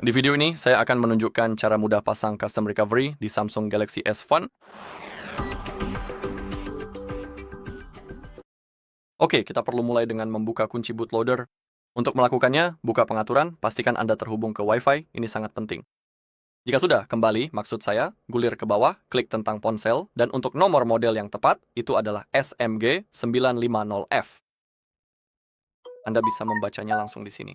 Di video ini, saya akan menunjukkan cara mudah pasang custom recovery di Samsung Galaxy S Fun. Oke, kita perlu mulai dengan membuka kunci bootloader. Untuk melakukannya, buka pengaturan, pastikan Anda terhubung ke Wi-Fi, ini sangat penting. Jika sudah, kembali, maksud saya, gulir ke bawah, klik tentang ponsel, dan untuk nomor model yang tepat, itu adalah SMG 950F. Anda bisa membacanya langsung di sini.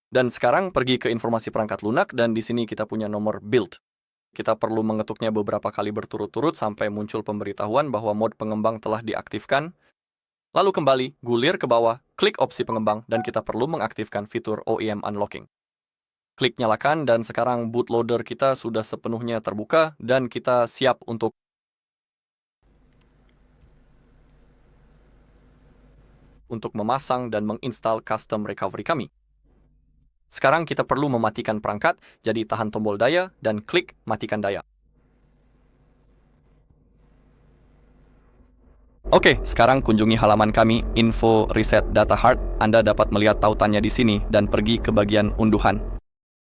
Dan sekarang pergi ke informasi perangkat lunak, dan di sini kita punya nomor build. Kita perlu mengetuknya beberapa kali berturut-turut sampai muncul pemberitahuan bahwa mode pengembang telah diaktifkan. Lalu kembali, gulir ke bawah, klik opsi pengembang, dan kita perlu mengaktifkan fitur OEM Unlocking. Klik nyalakan, dan sekarang bootloader kita sudah sepenuhnya terbuka, dan kita siap untuk memasang dan menginstal custom recovery kami. Sekarang kita perlu mematikan perangkat, jadi tahan tombol daya, dan klik matikan daya. Oke, sekarang kunjungi halaman kami, Info Reset Data Hard. Anda dapat melihat tautannya di sini, dan pergi ke bagian unduhan.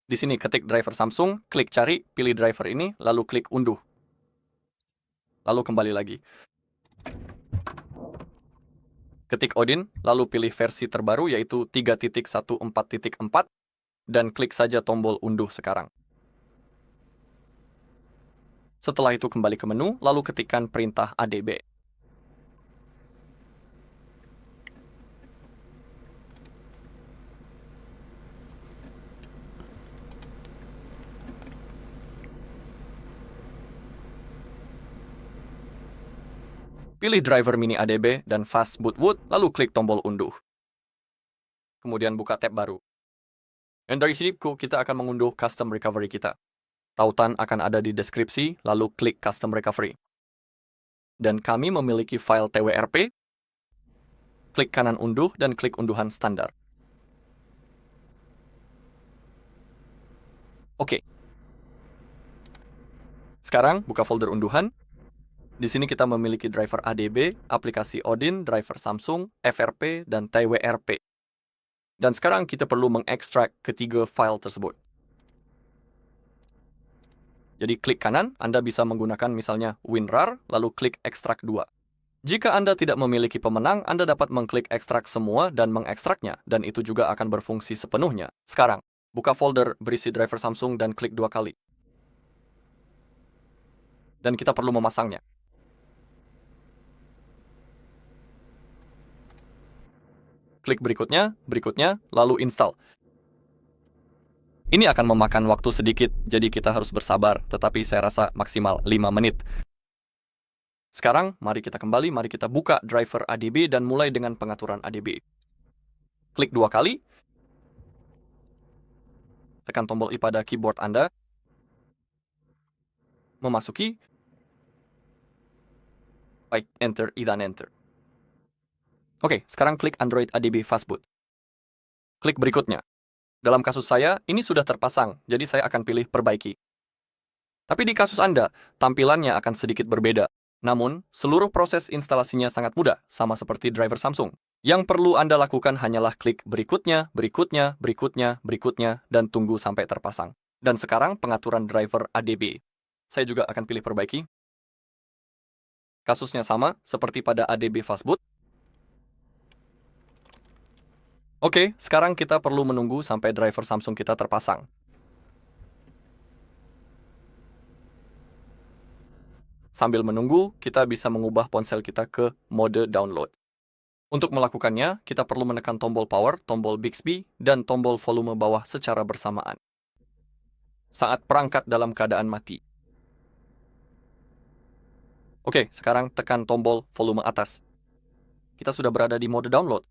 Di sini ketik driver Samsung, klik cari, pilih driver ini, lalu klik unduh. Lalu kembali lagi. Ketik Odin, lalu pilih versi terbaru yaitu 3.14.4, dan klik saja tombol unduh sekarang. Setelah itu kembali ke menu, lalu ketikkan perintah ADB. Pilih driver mini ADB dan fast bootwood, lalu klik tombol unduh. Kemudian buka tab baru. Dan dari sini kita akan mengunduh custom recovery kita. Tautan akan ada di deskripsi, lalu klik custom recovery. Dan kami memiliki file TWRP. Klik kanan unduh dan klik unduhan standar. Oke. Sekarang buka folder unduhan. Di sini kita memiliki driver ADB, aplikasi Odin, driver Samsung, FRP, dan TWRP. Dan sekarang kita perlu mengekstrak ketiga file tersebut. Jadi klik kanan, Anda bisa menggunakan misalnya WinRAR, lalu klik ekstrak 2. Jika Anda tidak memiliki pemenang, Anda dapat mengklik ekstrak semua dan mengekstraknya, dan itu juga akan berfungsi sepenuhnya. Sekarang, buka folder berisi driver Samsung dan klik 2 kali. Dan kita perlu memasangnya. Klik berikutnya, lalu install. Ini akan memakan waktu sedikit, jadi kita harus bersabar, tetapi saya rasa maksimal 5 menit. Sekarang, mari kita kembali, mari kita buka driver ADB dan mulai dengan pengaturan ADB. Klik 2 kali. Tekan tombol I pada keyboard Anda. Memasuki. Baik, enter I dan enter. Oke, sekarang klik Android ADB Fastboot. Klik berikutnya. Dalam kasus saya, ini sudah terpasang, jadi saya akan pilih perbaiki. Tapi di kasus Anda, tampilannya akan sedikit berbeda. Namun, seluruh proses instalasinya sangat mudah, sama seperti driver Samsung. Yang perlu Anda lakukan hanyalah klik berikutnya, dan tunggu sampai terpasang. Dan sekarang pengaturan driver ADB. Saya juga akan pilih perbaiki. Kasusnya sama, seperti pada ADB Fastboot. Oke, sekarang kita perlu menunggu sampai driver Samsung kita terpasang. Sambil menunggu, kita bisa mengubah ponsel kita ke mode download. Untuk melakukannya, kita perlu menekan tombol power, tombol Bixby, dan tombol volume bawah secara bersamaan. Saat perangkat dalam keadaan mati. Oke, sekarang tekan tombol volume atas. Kita sudah berada di mode download.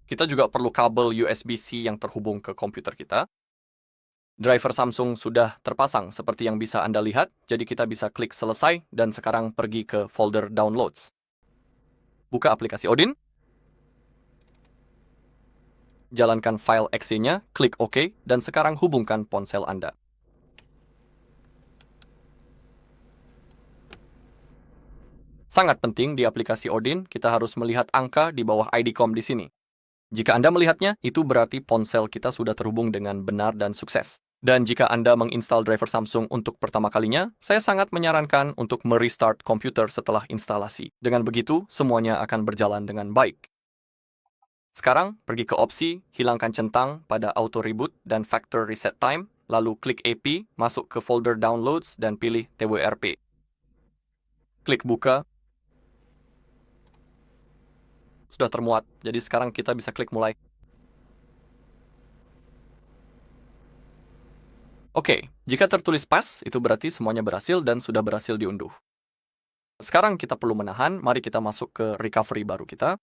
Kita juga perlu kabel USB-C yang terhubung ke komputer kita. Driver Samsung sudah terpasang seperti yang bisa Anda lihat, jadi kita bisa klik selesai dan sekarang pergi ke folder downloads. Buka aplikasi Odin. Jalankan file exe-nya, klik OK, dan sekarang hubungkan ponsel Anda. Sangat penting di aplikasi Odin, kita harus melihat angka di bawah ID.com di sini. Jika Anda melihatnya, itu berarti ponsel kita sudah terhubung dengan benar dan sukses. Dan jika Anda menginstal driver Samsung untuk pertama kalinya, saya sangat menyarankan untuk merestart komputer setelah instalasi. Dengan begitu, semuanya akan berjalan dengan baik. Sekarang, pergi ke opsi, hilangkan centang pada auto reboot dan factor reset time, lalu klik AP, masuk ke folder downloads dan pilih TWRP. Klik buka. Sudah termuat, jadi sekarang kita bisa klik mulai. Oke, jika tertulis pas, itu berarti semuanya berhasil dan sudah berhasil diunduh. Sekarang kita perlu menahan, mari kita masuk ke recovery baru kita.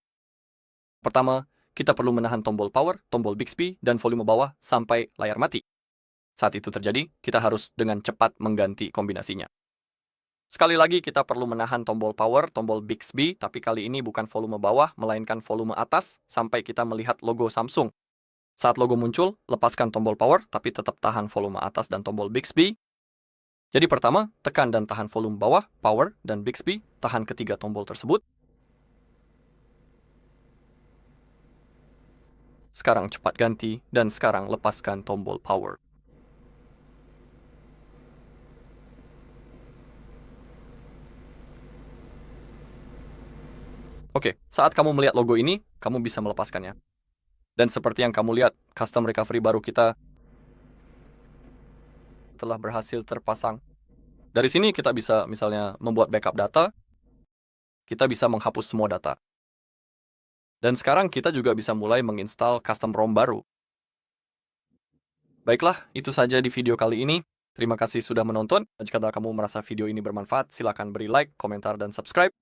Pertama, kita perlu menahan tombol power, tombol Bixby, dan volume bawah sampai layar mati. Saat itu terjadi, kita harus dengan cepat mengganti kombinasinya. Sekali lagi kita perlu menahan tombol power, tombol Bixby, tapi kali ini bukan volume bawah, melainkan volume atas, sampai kita melihat logo Samsung. Saat logo muncul, lepaskan tombol power, tapi tetap tahan volume atas dan tombol Bixby. Jadi pertama, tekan dan tahan volume bawah, power, dan Bixby, tahan ketiga tombol tersebut. Sekarang cepat ganti, dan sekarang lepaskan tombol power. Oke, saat kamu melihat logo ini, kamu bisa melepaskannya. Dan seperti yang kamu lihat, custom recovery baru kita telah berhasil terpasang. Dari sini kita bisa misalnya membuat backup data, kita bisa menghapus semua data. Dan sekarang kita juga bisa mulai menginstal custom ROM baru. Baiklah, itu saja di video kali ini. Terima kasih sudah menonton. Jika kamu merasa video ini bermanfaat, silakan beri like, komentar, dan subscribe.